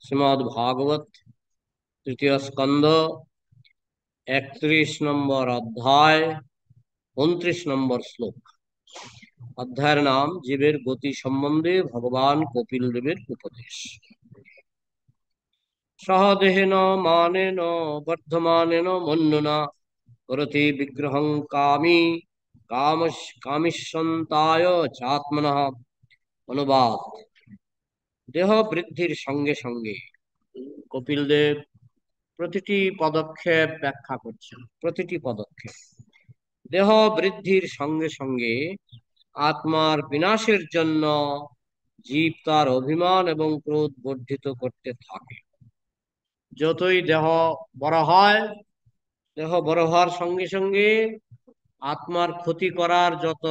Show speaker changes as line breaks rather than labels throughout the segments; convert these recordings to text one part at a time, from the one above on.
শ্রীমদ্ ভাগবত তৃতীয় স্কন্ধ 31 নম্বর অধ্যায় 29 নম্বর শ্লোক। অধ্যায়ের নাম জীবের গতি সম্বন্ধে ভগবান কপিল দেবের উপদেশ। সহদেহেন মানেন বর্ধমানেন মন্যুনা করতি বিগ্রহং কামী কামিষ্যন্তায় চাত্মনঃ। অনুবাদ: দেহ বৃদ্ধির সঙ্গে সঙ্গে কপিল দেব প্রতিটি পদক্ষেপ ব্যাখ্যা করছেন। প্রতিটি পদক্ষেপ দেহ বৃদ্ধির সঙ্গে সঙ্গে আত্মার বিনাশের জন্য জীব তার অভিমান এবং ক্রোধ বর্ধিত করতে থাকে। যতই দেহ বড় হয়, দেহ বড় হওয়ার সঙ্গে সঙ্গে আত্মার ক্ষতি করার যত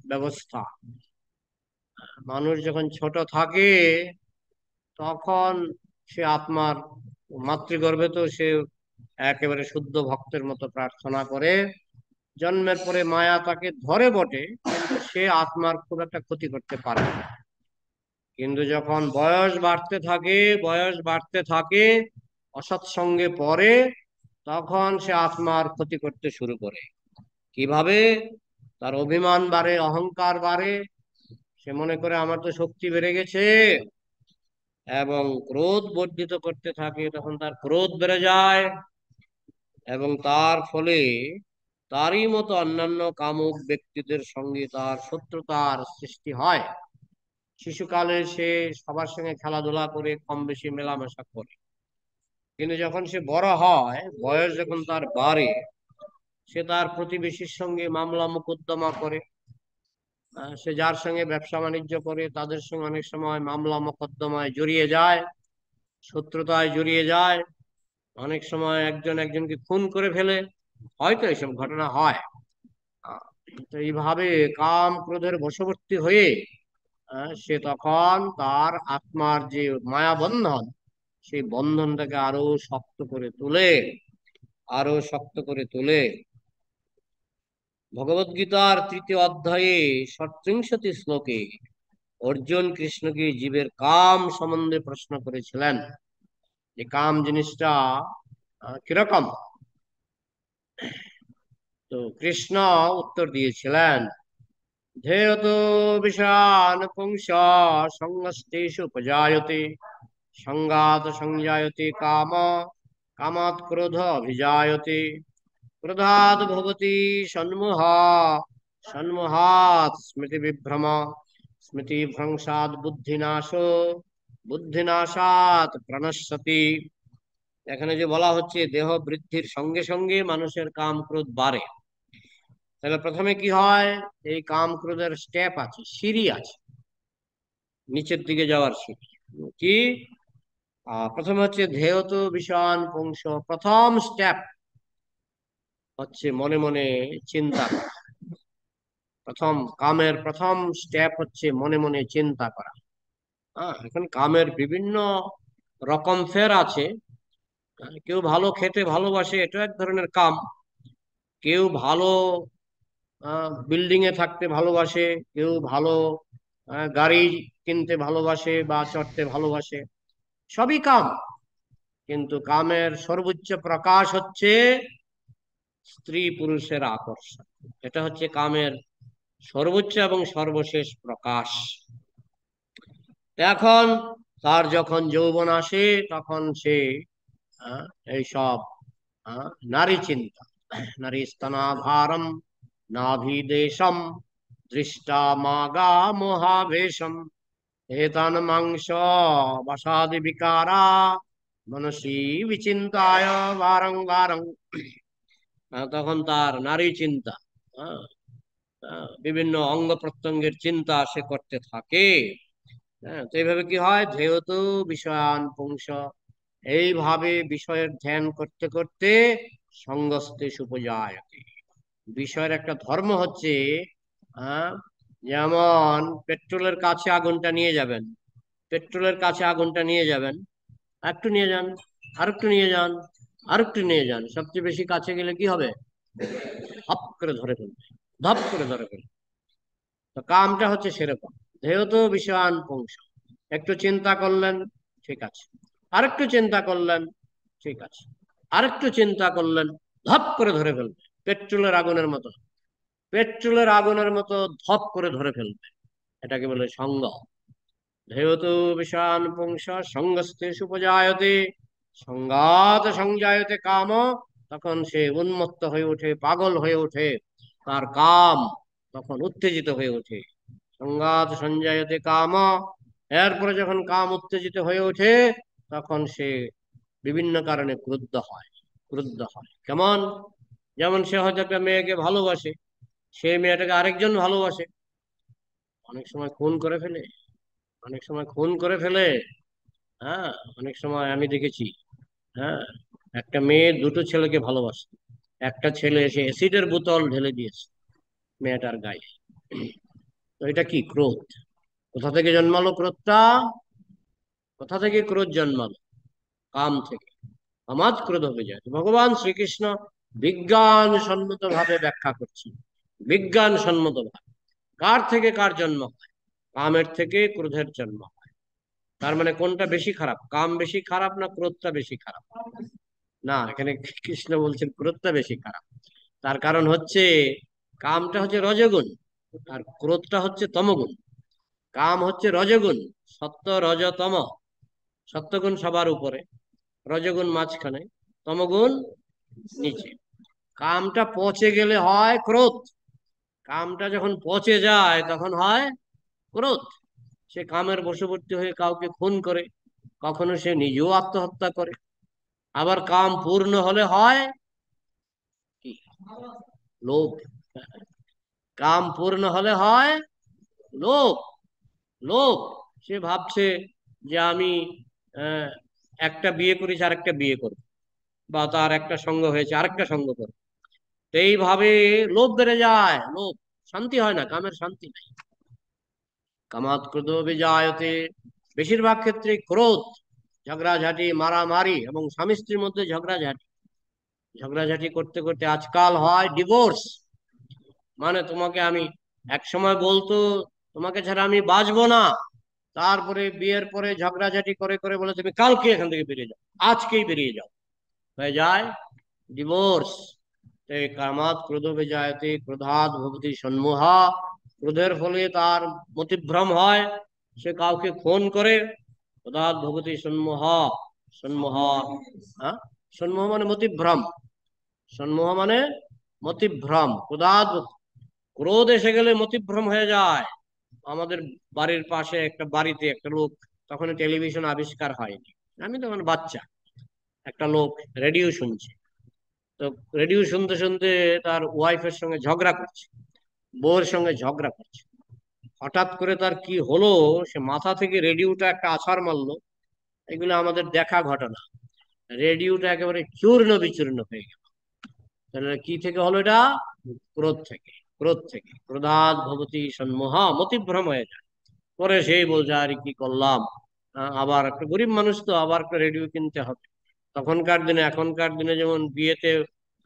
ব্যবস্থা, মানুষ যখন ছোট থাকে তখন সে আত্মার মাতৃগর্ভে তো সে একেবারে শুদ্ধ ভক্তের মতো প্রার্থনা করে। জন্মের পরে মায়া তাকে ধরে বটে, কিন্তু সে আত্মার খুব একটা ক্ষতি করতে পারে না। কিন্তু যখন বয়স বাড়তে থাকে, অসৎসঙ্গে পড়ে, তখন সে আত্মার ক্ষতি করতে শুরু করে। কিভাবে? তার অভিমান বাড়ে, অহংকার বাড়ে, সে মনে করে আমার তো শক্তি বেড়ে গেছে, এবং ক্রোধ বর্ধিত করতে থাকে। তখন তার ক্রোধ বেড়ে যায় এবং তার ফলে তারই মতো অন্যান্য কামুক ব্যক্তিদের সঙ্গে তার শত্রুতার সৃষ্টি হয়। শিশুকালে সে সবার সঙ্গে খেলাধুলা করে, কম বেশি মেলামেশা করে, কিন্তু যখন সে বড় হয়, বয়স যখন তার বাড়ে, সে তার প্রতিবেশীর সঙ্গে মামলা মোকদ্দমা করে। সে যার সঙ্গে ব্যবসা বাণিজ্য করে তাদের সঙ্গে অনেক সময় মামলা মোকদ্দমায় জড়িয়ে যায়, শত্রুতায় জড়িয়ে যায়। অনেক সময় একজন একজনকে খুন করে ফেলে, হয়তো এসব ঘটনা হয়। আহ, তো এইভাবে কাম ক্রোধের বশবর্তী হয়ে সে তখন তার আত্মার যে মায়া বন্ধন, সেই বন্ধনটাকে আরো শক্ত করে তোলে। ভগবদ গীতার 3য় অধ্যায়ে 37 শ্লোকে অর্জুন কৃষ্ণকে জীবের কাম সম্বন্ধে প্রশ্ন করেছিলেন, যে কাম জিনিসটা কিরকম। তো কৃষ্ণ উত্তর দিয়েছিলেন, ধেয়ত বিষান পুংস সংগস্তেষু উপজায়তে সংঘাত সংজায়তে কাম কামাৎ ক্রোধ অভিজায়তে ক্রোধাৎ ভবতি সন্মোহ সন্মোহাৎ স্মৃতি বিভ্রম স্মৃতি ভ্রংশাৎ বুদ্ধিনাশো বুদ্ধিনাশাৎ প্রণশ্যতি। এখানে যে বলা হচ্ছে দেহ বৃদ্ধির সঙ্গে সঙ্গে মানুষের কাম ক্রোধ বাড়ে, তাহলে প্রথমে কি হয়? এই কাম ক্রোধের স্টেপ আছে, সিঁড়ি আছে, নিচের দিকে যাওয়ার সিঁড়ি। কি? প্রথমে হচ্ছে ধেয়ত বিষান পুংস। প্রথম স্টেপ হচ্ছে মনে মনে চিন্তা করা। কামের প্রথম স্টেপ হচ্ছে মনে মনে চিন্তা করা। এখন কামের বিভিন্ন রকম ফের আছে। কেউ ভালো খেতে ভালোবাসে, এটা এক ধরনের কাম। কেউ ভালো বিল্ডিং এ থাকতে ভালোবাসে, কেউ ভালো গাড়ি কিনতে ভালোবাসে বা চড়তে ভালোবাসে, সবই কাম। কিন্তু কামের সর্বোচ্চ প্রকাশ হচ্ছে স্ত্রী পুরুষের আকর্ষণ। এটা হচ্ছে কামের সর্বোচ্চ এবং সর্বশেষ প্রকাশ। এখন তার যখন যৌবন আসে, তখন সে এইসব নারী চিন্তা, নারী স্তনাভারম নাভিদেশম দৃষ্টা মাগা মোহাবেশম এতান মাংস বসাদি বিকারা মনসী বিচিন্তায় বারংবারং। তখন তার নারী চিন্তা, আহ, বিভিন্ন অঙ্গ প্রত্যঙ্গের চিন্তা সে করতে থাকে। তো এইভাবে কি হয়? যেহেতু বিষয়ান পুংস, এইভাবে বিষয়ের ধ্যান করতে করতে সঙ্গস্তে সুপজায়তে। বিষয়ের একটা ধর্ম হচ্ছে, আহ যেমন পেট্রোলের কাছে আগুনটা নিয়ে যাবেন, পেট্রোলের কাছে আগুনটা নিয়ে যাবেন, একটু নিয়ে যান, আরেকটু নিয়ে যান, আরেকটু নিয়ে যান, সবচেয়ে বেশি কাছে গেলে কি হবে? হপ করে ধরে ফেলবে, ধপ করে ধরে ফেলবে। তো কামটা হচ্ছে সেরকম, যেহেতু বিষয়ান পুংস। একটু চিন্তা করলেন, ঠিক আছে, আরেকটু চিন্তা করলেন, ঠিক আছে, আরেকটু চিন্তা করলেন, ধপ করে ধরে ফেলবে, পেট্রোলের আগুনের মতো, পেট্রোলের আগুনের মতো ধপ করে ধরে ফেলবে। এটাকে বলে সঙ্গ। যেহেতু বিষান পুংস সঙ্গস্তে সুপজায়তে, সঙ্গাত সংজায়তে কাম, তখন সে উন্মত্ত হয়ে ওঠে, পাগল হয়ে ওঠে, তার কাম তখন উত্তেজিত হয়ে ওঠে। সঙ্গাত সঞ্জায়তে কাম, এরপরে যখন কাম উত্তেজিত হয়ে ওঠে, তখন সে বিভিন্ন কারণে ক্রুদ্ধ হয়। ক্রুদ্ধ হয় কেমন? যেমন সে হয়তো একটা মেয়েকে ভালোবাসে, সেই মেয়েটাকে আরেকজন ভালোবাসে, অনেক সময় খুন করে ফেলে, অনেক সময় খুন করে ফেলে। হ্যাঁ, অনেক সময় আমি দেখেছি। হ্যাঁ, একটা মেয়ে দুটো ছেলেকে ভালোবাসে, একটা ছেলে এসে অ্যাসিডের বোতল ঢেলে দিয়েছে মেয়েটার গায়ে। তো এটা কি? ক্রোধ। কোথা থেকে জন্মালো ক্রোধটা? কোথা থেকে ক্রোধ জন্মালো? কাম থেকে। কামাত ক্রোধ হয়ে যায়। ভগবান শ্রীকৃষ্ণ বিজ্ঞান সম্মত ভাবে ব্যাখ্যা করছেন, বিজ্ঞান সম্মত ভাবে। কার থেকে কার জন্ম হয়? কামের থেকে ক্রোধের জন্ম হয়। তার মানে কোনটা বেশি খারাপ? কাম বেশি খারাপ না ক্রোধটা বেশি খারাপ? না, এখানে কৃষ্ণ বলছেন ক্রোধটা বেশি খারাপ। তার কারণ হচ্ছে, কামটা হচ্ছে রজগুণ, আর ক্রোধটা হচ্ছে তমগুণ। কাম হচ্ছে রজগুণ, সত্য রজ তম। সত্যগুণ সবার উপরে, রজগুণ মাঝখানে, তমগুণ নিচে। কামটা পচে গেলে হয় ক্রোধ, কামটা যখন পচে যায় তখন হয় ক্রোধ। সে কামের বশবর্তী হয়ে কাউকে খুন করে, কখনো সে নিজেও আত্মহত্যা করে। আবার কাম পূর্ণ হলে হয় কি? লোভ। কাম পূর্ণ হলে হয় লোভ। লোভ। সে ভাবছে যে আমি আহ, একটা বিয়ে করেছি, আরেকটা বিয়ে করবো, বা তার একটা সঙ্গ হয়েছে আরেকটা সঙ্গ করবো। তো এইভাবে লোভ বেড়ে যায়, লোভ। শান্তি হয় না, কামের শান্তি নাই। কামাত ক্রোধ বিজায়তে, বেশিরভাগ ক্ষেত্রে ক্রোধ, ঝগড়াঝাটি, মারামারি, এবং স্বামী স্ত্রীর মধ্যে ঝগড়াঝাটি। ঝগড়াঝাটি করতে করতে আজকাল হয় ডিভোর্স। মানে তোমাকে আমি, এক সময় বলতো তোমাকে ছাড়া আমি বাঁচবো না, তারপরে বিয়ের পরে ঝগড়াঝাটি করে করে বলে তুমি কালকে এখান থেকে বেরিয়ে যাও, আজকেই বেরিয়ে যাও, হয়ে যায় ডিভোর্স। এই কামাত ক্রোধ বিজায়তে ক্রোধাৎ ভবতি সন্মোহা, ক্রোধের ফলে তার মতিভ্রম হয়, সে কাউকে খুন করে। ক্রোধাৎ ভবতি সন্মোহ। সন্মোহ, হ্যাঁ, সন্মোহ মানে মতিভ্রম। সন্মোহ মানে মতিভ্রম। ক্রোধাৎ, ক্রোধ এসে গেলে মতিভ্রম হয়ে যায়। আমাদের বাড়ির পাশে একটা বাড়িতে একটা লোক, তখন টেলিভিশন আবিষ্কার হয়নি, আমি তখন বাচ্চা, একটা লোক রেডিও শুনছে। তো রেডিও শুনতে শুনতে তার ওয়াইফের সঙ্গে ঝগড়া করছে, বউয়ের সঙ্গে ঝগড়া করছে। হঠাৎ করে তার কি হলো, সে মাথা থেকে রেডিওটা একটা আছাড় মারলো। এগুলো আমাদের দেখা ঘটনা। রেডিওটা একেবারে চূর্ণ বিচূর্ণ হয়ে গেল। তাহলে কি থেকে হলো এটা? ক্রোধ থেকে। ক্রোধ থেকে। ক্রোধাৎ ভবতি সন্মোহ, মতিভ্রম হয়ে যায়। পরে সেই বলছে আর কি করলাম, আবার একটা গরিব মানুষ তো, আবার একটা রেডিও কিনতে হবে। তখনকার দিনে, এখনকার দিনে যেমন বিয়েতে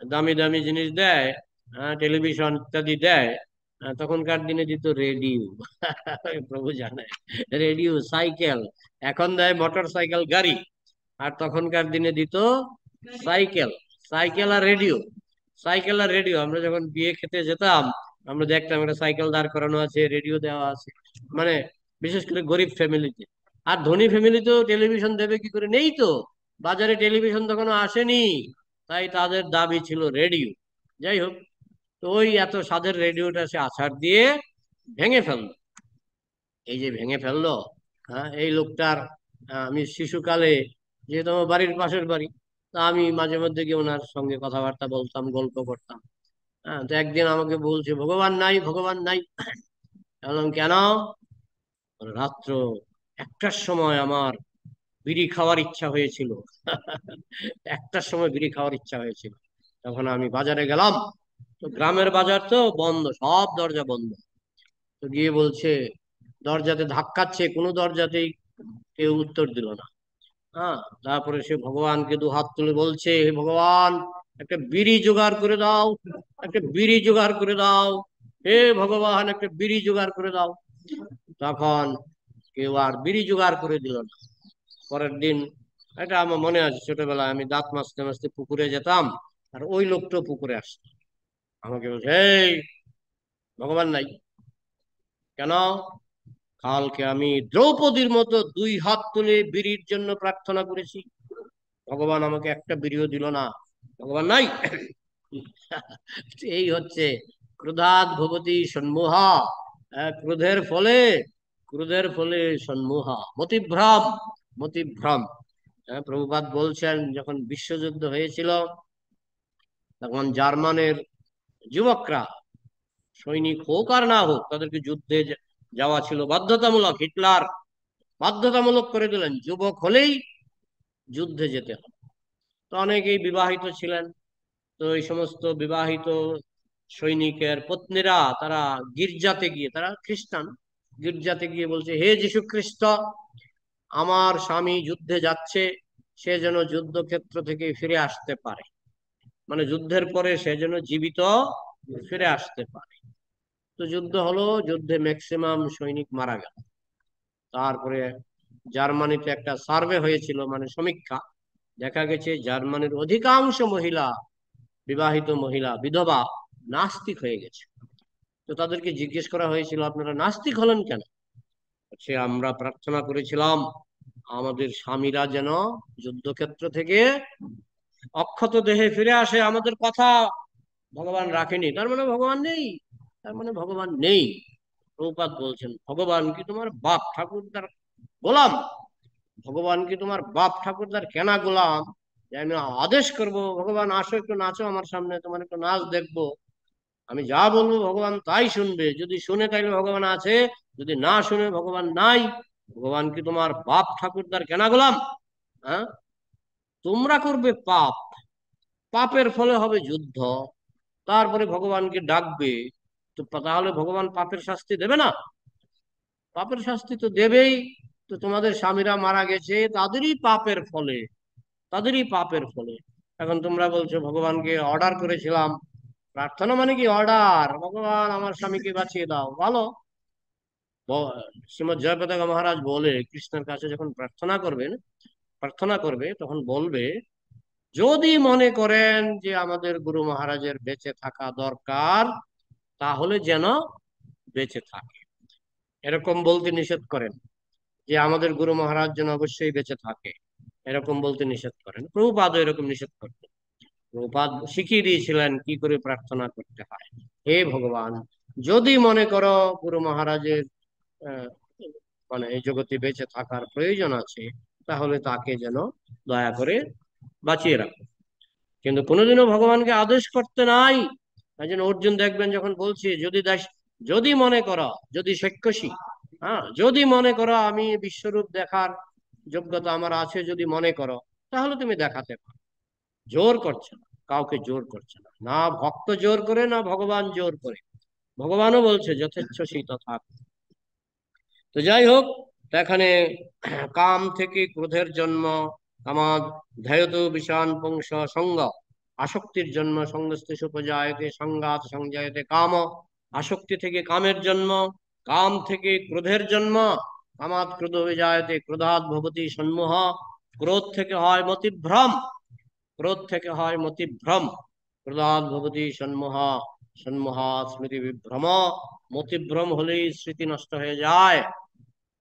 দামি দামি জিনিস দেয়, টেলিভিশন ইত্যাদি দেয়, তখনকার দিনে দিত রেডিও। প্রভু জানে। রেডিও, সাইকেল, এখন দেয় মোটর সাইকেল, গাড়ি, আর তখনকার দিনে দিত সাইকেল। সাইকেল আর রেডিও। সাইকেল আর রেডিও, আমরা যখন বিয়ে খেতে যেতাম, আমরা দেখতাম একটা সাইকেল দাঁড় করানো আছে, রেডিও দেওয়া আছে। মানে বিশেষ করে গরিব ফ্যামিলিতে। আর ধনী ফ্যামিলিতেও টেলিভিশন দেবে কি করে? নেই তো, বাজারে টেলিভিশন তখনো আসেনি, তাই তাদের দাবি ছিল রেডিও। যাই হোক, তো ওই এত স্বাদের রেডিওটা সে আছাড় দিয়ে ভেঙে ফেললো। এই যে ভেঙে ফেললো, হ্যাঁ, এই লোকটার, আমি শিশুকালে, যেহেতু আমার বাড়ির পাশের বাড়ি, তা আমি মাঝে মধ্যে গিয়ে ওনার সঙ্গে কথাবার্তা বলতাম, গল্প করতাম। হ্যাঁ, তো একদিন আমাকে বলছে ভগবান নাই, ভগবান নাই। বললাম কেন? রাত্র 1টার সময় আমার বিড়ি খাওয়ার ইচ্ছা হয়েছিল। 1টার সময় বিড়ি খাওয়ার ইচ্ছা হয়েছিল, তখন আমি বাজারে গেলাম। তো গ্রামের বাজার তো, বন্ধ, সব দরজা বন্ধ। তো গিয়ে বলছে, দরজাতে ধাক্কাচ্ছে, কোনো দরজাতেই কেউ উত্তর দিল না। হ্যাঁ, তারপরে সে ভগবানকে দু হাত তুলে বলছে, হে ভগবান, একটা বিড়ি জোগাড় করে দাও, একটা বিড়ি জোগাড় করে দাও, হে ভগবান, একটা বিড়ি জোগাড় করে দাও। তখন কেউ আর বিড়ি জোগাড় করে দিল না। পরের দিন এটা আমার মনে আছে, ছোটবেলায় আমি দাঁত মাজতে মাজতে পুকুরে যেতাম, আর ওই লোকটা পুকুরে আসতো, আমাকে বলছে, এই ভগবান নাই কেন? কালকে আমি দ্রৌপদীর মতো 2 হাত তুলে বিড়ির জন্য প্রার্থনা করেছি, ভগবান আমাকে একটা বিড়িও দিল না, ভগবান নাই। এই হচ্ছে ক্রোধাৎ ভবতি সন্মোহা। ক্রোধের ফলে, ক্রোধের ফলে সন্মোহা, মতিভ্রম, মতিভ্রম। প্রভুপাদ বলছেন যখন বিশ্বযুদ্ধ হয়েছিল, তখন জার্মানের যুবকরা, সৈনিক হোক আর না হোক, তাদেরকে যুদ্ধে যাওয়া ছিল বাধ্যতামূলক। হিটলার বাধ্যতামূলক করে দিলেন, যুবক হলেই যুদ্ধে যেতে হবে। তো অনেকেই বিবাহিত ছিলেন, তো এই সমস্ত বিবাহিত সৈনিকের পত্নীরা তারা গির্জাতে গিয়ে, তারা খ্রিস্টান, গির্জাতে গিয়ে বলছে, হে যীশু খ্রিস্ট, আমার স্বামী যুদ্ধে যাচ্ছে, সে যেন যুদ্ধক্ষেত্র থেকে ফিরে আসতে পারে, মানে যুদ্ধের পরে সে যেন জীবিত ফিরে আসতে পারে। তো যুদ্ধ হলো, যুদ্ধে ম্যাক্সিমাম সৈনিক মারা গেল। তারপরে জার্মানিতে একটা সার্ভে হয়েছিল, মানে সমীক্ষা, দেখা গেছে জার্মানির অধিকাংশ মহিলা, বিবাহিত মহিলা, বিধবা, নাস্তিক হয়ে গেছে। তো তাদেরকে জিজ্ঞেস করা হয়েছিল, আপনারা নাস্তিক হলেন কেন? সে, আমরা প্রার্থনা করেছিলাম আমাদের স্বামীরা যেন যুদ্ধক্ষেত্র থেকে অক্ষত দেহে ফিরে আসে, আমাদের কথা ভগবান রাখেনি, তার মানে ভগবান নেই, তার মানে ভগবান নেই। প্রভুপাদ বলছেন, ভগবান কি তোমার বাপ ঠাকুরদার গোলাম? ভগবান কি তোমার বাপ ঠাকুরদার কেনা গোলাম যে আমি আদেশ করব, ভগবান আসো একটু নাচো আমার সামনে, তোমার একটু নাচ দেখবো, আমি যা বলবো ভগবান তাই শুনবে, যদি শুনে তাইলে ভগবান আছে, যদি না শুনে ভগবান নাই? ভগবান কি তোমার বাপ ঠাকুরদার কেনা গোলাম? হ্যাঁ, তোমরা করবে পাপ, পাপের ফলে হবে যুদ্ধ, তারপরে ভগবানকে ডাকবে, তো তাহলে ভগবান পাপের শাস্তি দেবে না? পাপের শাস্তি তো দেবেই। তো তোমাদের স্বামীরা মারা গেছে তাদেরই পাপের ফলে, তাদেরই পাপের ফলে। এখন তোমরা বলছো ভগবানকে অর্ডার করেছিলাম, প্রার্থনা মানে কি অর্ডার, ভগবান আমার স্বামীকে বাঁচিয়ে দাও, ভালো। শ্রীমৎ জয়পতাকা মহারাজ বলে, কৃষ্ণের কাছে যখন প্রার্থনা করবেন, প্রার্থনা করবে তখন বলবে, যদি মনে করেন যে আমাদের গুরু মহারাজের বেঁচে থাকা দরকার, তাহলে যেন বেঁচে থাকে, এরকম বলতে নিষেধ করেন। যে আমাদের গুরু মহারাজ যেন অবশ্যই বেঁচে থাকে, এরকম বলতে নিষেধ করেন। প্রভুপাদও এরকম নিষেধ করতেন। প্রভুপাদ শিখিয়ে দিয়েছিলেন কি করে প্রার্থনা করতে হয়। হে ভগবান, যদি মনে করো গুরু মহারাজের আহ, মানে এই জগতে বেঁচে থাকার প্রয়োজন আছে, তাহলে তাকে যেন দয়া করে বাঁচিয়ে রাখো। কিন্তু কোনোদিনও ভগবানকে আদেশ করতে নাই। তাই জন্য অর্জুন দেখবেন যখন বলছে, যদি দাস, যদি মনে করো, যদি সক্ষসী, হ্যাঁ, যদি মনে করো আমি বিশ্বরূপ দেখার যোগ্যতা আমার আছে, যদি মনে করো, তাহলে তুমি দেখাতে পারো। জোর করছে না, কাউকে জোর করছে না, না ভক্ত জোর করে, না ভগবান জোর করে। ভগবানও বলছে যথেচ্ছসী তথা। তো যাই হোক, তো এখানে কাম থেকে ক্রোধের জন্ম, কামাদ ধ্যায়ত বিষান পুংস সঙ্গ, আসক্তির জন্ম, সঙ্গস্তেষু উপজায়তে সঙ্গাত সংজায়তে কাম, আসক্তি থেকে কামের জন্ম, কাম থেকে ক্রোধের জন্ম, কামাত ক্রোধ বিজায়তে ক্রোধাৎ ভবতি সন্মোহ, ক্রোধ থেকে হয় মতিভ্রম, ক্রোধ থেকে হয় মতিভ্রম, ক্রোধাৎ ভবতি সন্মোহ, সন্মোহাৎ স্মৃতি বিভ্রম, মতিভ্রম হলেই স্মৃতি নষ্ট হয়ে যায়।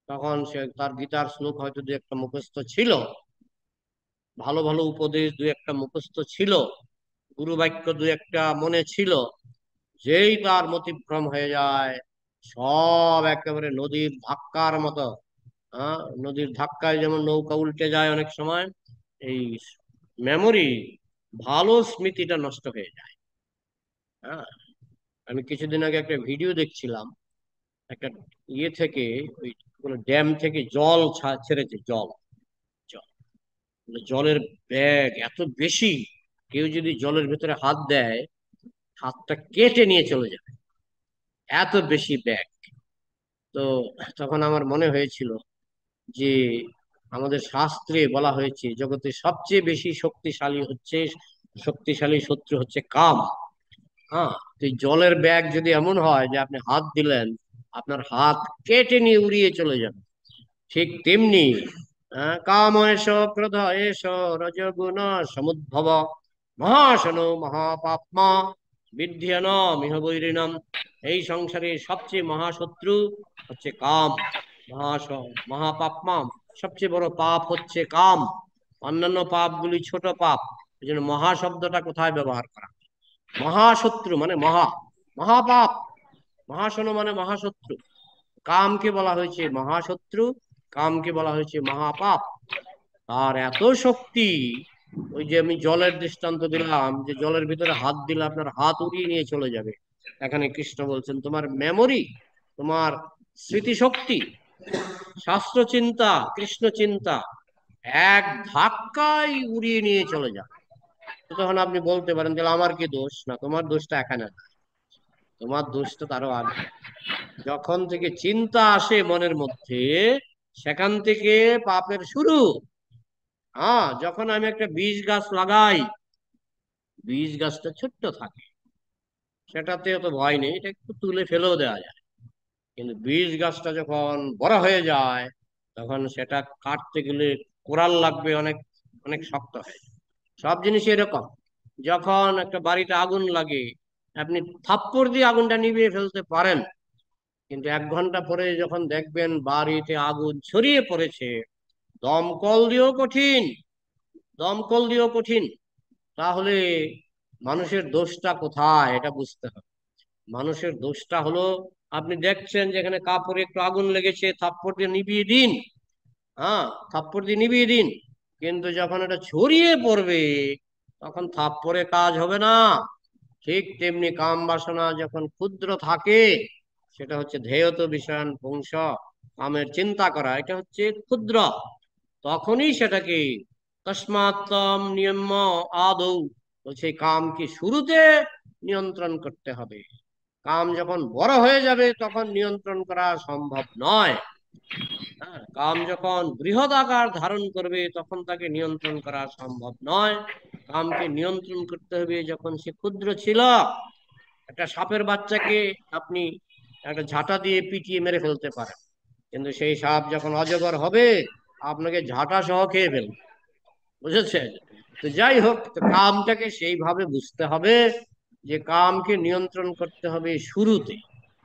তখন সে তার গীতার শ্লোক হয়তো দু একটা মুখস্থ ছিল, ভালো ভালো উপদেশ দু একটা মুখস্থ ছিল, গুরু বাক্য দু একটা মনে ছিল, যেই তার মতিভ্রম হয়ে যায়, সব একেবারে নদীর ধাক্কার মতো। নদীর ধাক্কায় যেমন নৌকা উল্টে যায় অনেক সময়, এই মেমোরি, ভালো স্মৃতিটা নষ্ট হয়ে যায়। হ্যাঁ, আমি কিছুদিন আগে একটা ভিডিও দেখছিলাম, একটা ইয়ে থেকে, ওই কোনো ড্যাম থেকে জল ছেড়েছে, জল, জল, জলের ব্যাগ এত বেশি, কেউ যদি জলের ভেতরে হাত দেয়, হাতটা কেটে নিয়ে চলে যাবে, এত বেশি ব্যাগ। তো তখন আমার মনে হয়েছিল যে আমাদের শাস্ত্রে বলা হয়েছে জগতের সবচেয়ে বেশি শক্তিশালী হচ্ছে, শক্তিশালী শত্রু হচ্ছে কাম। হ্যাঁ, তো এই জলের ব্যাগ যদি এমন হয় যে আপনি হাত দিলেন, আপনার হাত কেটে নিয়ে উড়িয়ে চলে যাবে, ঠিক তেমনি কাম এষ ক্রোধ এষ রজগুণ সমুদ্ভব মহাশনো মহাপাপ্মা বিদ্যেন মিহ বৈরিণম। এই সংসারে সবচেয়ে মহাশত্রু হচ্ছে কাম। মহাশ মহাপাপ্মা, সবচেয়ে বড় পাপ হচ্ছে কাম। অন্যান্য পাপগুলি ছোট পাপ। এই জন্য মহা শব্দটা কোথায় ব্যবহার করা? মহাশত্রু মানে মহা, মহাপাপ। মহাশনো মানে মহাশত্রু। কামকে বলা হয়েছে মহাশত্রু, কামকে বলা হয়েছে মহাপাপ। আর এত শক্তি, ওই যে আমি জলের দৃষ্টান্ত দিলাম, যে জলের ভিতরে হাত দিলে আপনার হাত উড়িয়ে নিয়ে চলে যাবে। এখানে কৃষ্ণ বলছেন তোমার মেমোরি, তোমার স্মৃতিশক্তি, শাস্ত্র চিন্তা, কৃষ্ণ চিন্তা এক ধাক্কায় উড়িয়ে নিয়ে চলে যাবে। তখন আপনি বলতে পারেন তাহলে আমার কি দোষ? না, তোমার দোষটা এখানে না, তোমার দোষটা তারও আগে। যখন থেকে চিন্তা আসে মনের মধ্যে, সেখান থেকে পাপের শুরু। হ্যাঁ, যখন আমি একটা বীজ গাছ লাগাই, বীজ গাছটা ছোট্ট থাকে, সেটাতে অত ভয় নেই, এটা একটু তুলে ফেলেও দেওয়া যায়। কিন্তু বীজ গাছটা যখন বড় হয়ে যায়, তখন সেটা কাটতে গেলে কোড়াল লাগবে, অনেক অনেক শক্ত হয়। সব জিনিস এরকম। যখন একটা বাড়িতে আগুন লাগে, আপনি থাপ্পড় দিয়ে আগুনটা নিভিয়ে ফেলতে পারেন, কিন্তু 1 ঘন্টা পরে যখন দেখবেন বাড়িতে আগুন ছড়িয়ে পড়েছে, দমকল দিয়েও কঠিন, দমকল দিয়েও কঠিন। তাহলে মানুষের দোষটা কোথায় এটা বুঝতে হবে। মানুষের দোষটা হলো, আপনি দেখছেন যেখানে কাপড়ে একটু আগুন লেগেছে, থাপ্পড় দিয়ে নিভিয়ে দিন। হ্যাঁ, থাপ্পড় দিয়ে নিভিয়ে দিন। কিন্তু যখন এটা ছড়িয়ে পড়বে, তখন থাপ্পড়ে কাজ হবে না। ঠিক তেমনি কাম বাসনা যখন ক্ষুদ্র থাকে, সেটা হচ্ছে ধেয়ত বিষয়ান পুংস, কামের চিন্তা করা, এটা হচ্ছে ক্ষুদ্র। তখনই সেটাকে তস্মাত্তম নিয়ম আদৌ, বলছে কামকে শুরুতে নিয়ন্ত্রণ করতে হবে। কাম যখন বড় হয়ে যাবে তখন নিয়ন্ত্রণ করা সম্ভব নয়। হ্যাঁ, কাম যখন বৃহৎ আকার ধারণ করবে তখন তাকে নিয়ন্ত্রণ করা সম্ভব নয়। কামকে নিয়ন্ত্রণ করতে হবে যখন সে ক্ষুদ্র ছিল। একটা সাপের বাচ্চাকে আপনি একটা ঝাঁটা দিয়ে পিটিয়ে মেরে ফেলতে পারেন, কিন্তু সেই সাপ যখন অজগর হবে, আপনাকে ঝাঁটা সহ খেয়ে ফেলবে। বুঝেছেন? তো যাই হোক, তো কামটাকে সেইভাবে বুঝতে হবে যে কামকে নিয়ন্ত্রণ করতে হবে শুরুতে।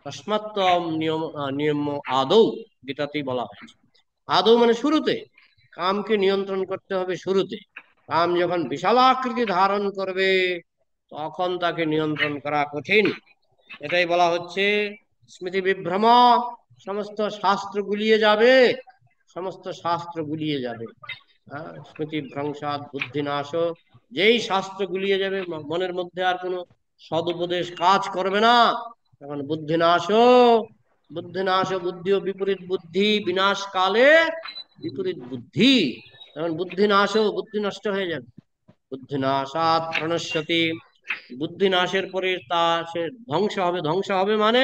তস্মাত্তম নিয়ম নিয়ম আদৌ, গীতাতেই বলা হয়েছে। আদৌ মানে শুরুতে, কামকে নিয়ন্ত্রণ করতে হবে শুরুতে। কাম যখন বিশালাকৃতি ধারণ করবে, তখন তাকে নিয়ন্ত্রণ করা কঠিন। এটাই বলা হচ্ছে স্মৃতি বিভ্রম। সমস্ত শাস্ত্র গুলিয়ে যাবে, সমস্ত শাস্ত্র গুলিয়ে যাবে। স্মৃতি ভ্রংসাৎ বুদ্ধিনাশ। যেই শাস্ত্র গুলিয়ে যাবে, মনের মধ্যে আর কোনো সদুপদেশ কাজ করবে না, তখন বুদ্ধিনাশ। বুদ্ধিনাশ, বুদ্ধি ও বিপরীত বুদ্ধি, বিনাশ কালে বিপরীত বুদ্ধি। তখন বুদ্ধিনাশ, বুদ্ধি নষ্ট হয়ে যাবে। বুদ্ধিনাশাৎ প্রণশ্যতি, বুদ্ধি নাশের পরে তা সে ধ্বংস হবে। ধ্বংস হবে মানে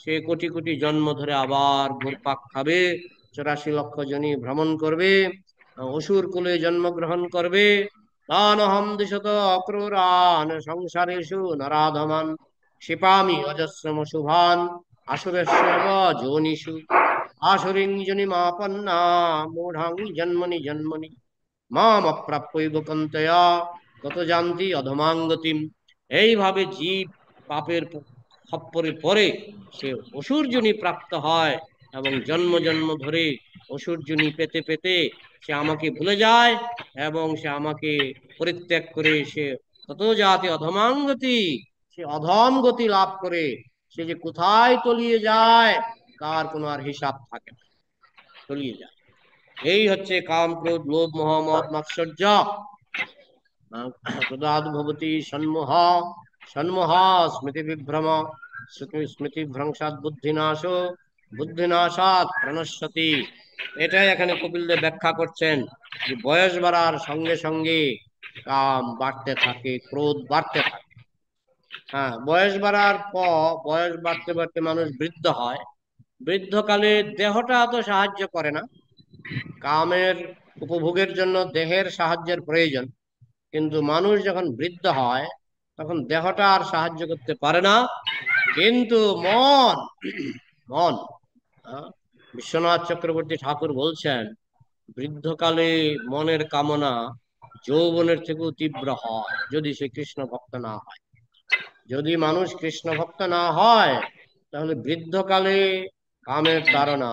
সে কোটি কোটি জন্ম ধরে আবার ঘুরপাক খাবে, 84 লক্ষ জনি ভ্রমণ করবে, অসুর কুলে জন্মগ্রহণ করবে। তানহম দিশত অক্রূরান সংসারেষু নরাধমান ক্ষিপামি অজস্রম শুভান আসুরেশ্বব যোনিষু আসুরিং জনিমাপন্না মূঢ়াং জন্মনি জন্মনি মাম অপ্রাপ্যৈব কন্তয়া তত জানতি অধমাঙ্গতিম। এইভাবে জীব পাপের খপ্পরে পড়ে সে অসুরজনী প্রাপ্ত হয়, এবং জন্ম জন্ম ধরে অসুরজনী পেতে পেতে সে আমাকে ভুলে যায়, এবং সে আমাকে পরিত্যাগ করে সে তত জাতি অধমাঙ্গতি, সে অধম গতি লাভ করে। সে যে কোথায় তলিয়ে যায় তার কোনো আর হিসাব থাকে না, তলিয়ে যায়। এই হচ্ছে কাম, ক্রোধ, লোভ, মোহ, মদ, মাৎসর্য। ক্রোধাৎ ভবতি সন্মোহ, সন্মোহ স্মৃতি বিভ্রম, স্মৃতি ভ্রংসাৎ বুদ্ধিনাশ, বুদ্ধিনাশাৎ প্রণশ্যতি। এটাই এখানে কপিলদেব ব্যাখ্যা করছেন যে বয়স বাড়ার সঙ্গে সঙ্গে কাম বাড়তে থাকে, ক্রোধ বাড়তে থাকে। হ্যাঁ, বয়স বাড়ার পর, বয়স বাড়তে বাড়তে মানুষ বৃদ্ধ হয়। বৃদ্ধকালে দেহটা তো সাহায্য করে না, কামের উপভোগের জন্য দেহের সাহায্যের প্রয়োজন। কিন্তু মানুষ যখন বৃদ্ধ হয়, তখন দেহটা আর সাহায্য করতে পারে না, কিন্তু মন, মন। বিশ্বনাথ চক্রবর্তী ঠাকুর বলছেন, বৃদ্ধকালে মনের কামনা যৌবনের থেকেও তীব্র হয় যদি সে কৃষ্ণ ভক্ত না হয়। যদি মানুষ কৃষ্ণ ভক্ত না হয় তাহলে বৃদ্ধকালে কামের তাড়না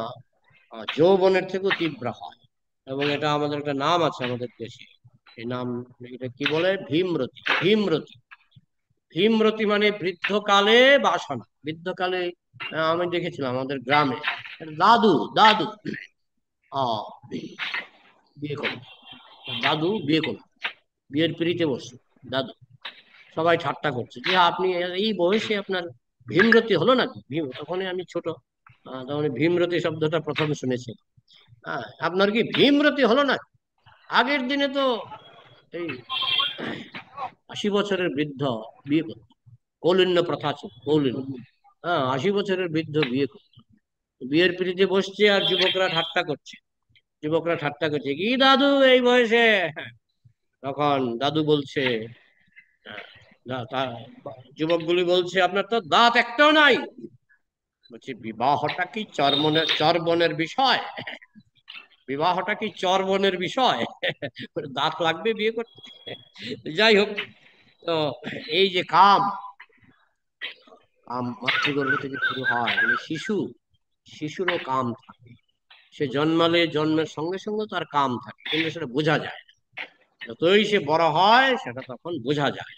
যৌবনের থেকেও তীব্র হয়। এবং এটা আমাদের একটা নাম আছে আমাদের দেশে, এই নাম, এটা কি বলে, ভীমরতি। ভীমরতি, ভীমরতি মানে বৃদ্ধকালে বাসনা। বৃদ্ধকালে আমি দেখেছিলাম আমাদের গ্রামে দাদু দাদু আহ বিয়ে করলো, দাদু বিয়ে করলো, বিয়ের পিড়িতে বসছে দাদু। সবাই ঠাট্টা করছে যে আপনি এই বয়সে আপনার ভীমরতি হলো নাকি। ভীম, তখনই আমি ছোট, তখন ভীমরতি শব্দটা প্রথম শুনেছি। হ্যাঁ, আপনার কি ভীমরতি হলো না? আগের দিনে তো এই 80 বছরের বৃদ্ধ বিয়ে করতো, কৌলিন্য প্রথা ছিল, কৌলিন্য। হ্যাঁ, 80 বছরের বৃদ্ধ বিয়ে করতো, বিয়ের পিড়িতে বসছে আর যুবকরা ঠাট্টা করছে। যুবকরা ঠাট্টা করছে, কি দাদু এই বয়সে। তখন দাদু বলছে, আহ, যুবকগুলি বলছে আপনার তো দাঁত একটাও নাই। বলছে বিবাহটা কি চর্বণের বিষয়? বিবাহটা কি চর্বণের বিষয়? দাঁত লাগবে বিয়ে করতে? যাই হোক, তো এই যে কাম, কাম মাতৃগর্ভ থেকে শুরু হয়, মানে শিশুরও কাম থাকে। সে জন্মালে জন্মের সঙ্গে সঙ্গে তার কাম থাকে, কিন্তু সেটা বোঝা যায় না। যতই সে বড় হয় সেটা তখন বোঝা যায়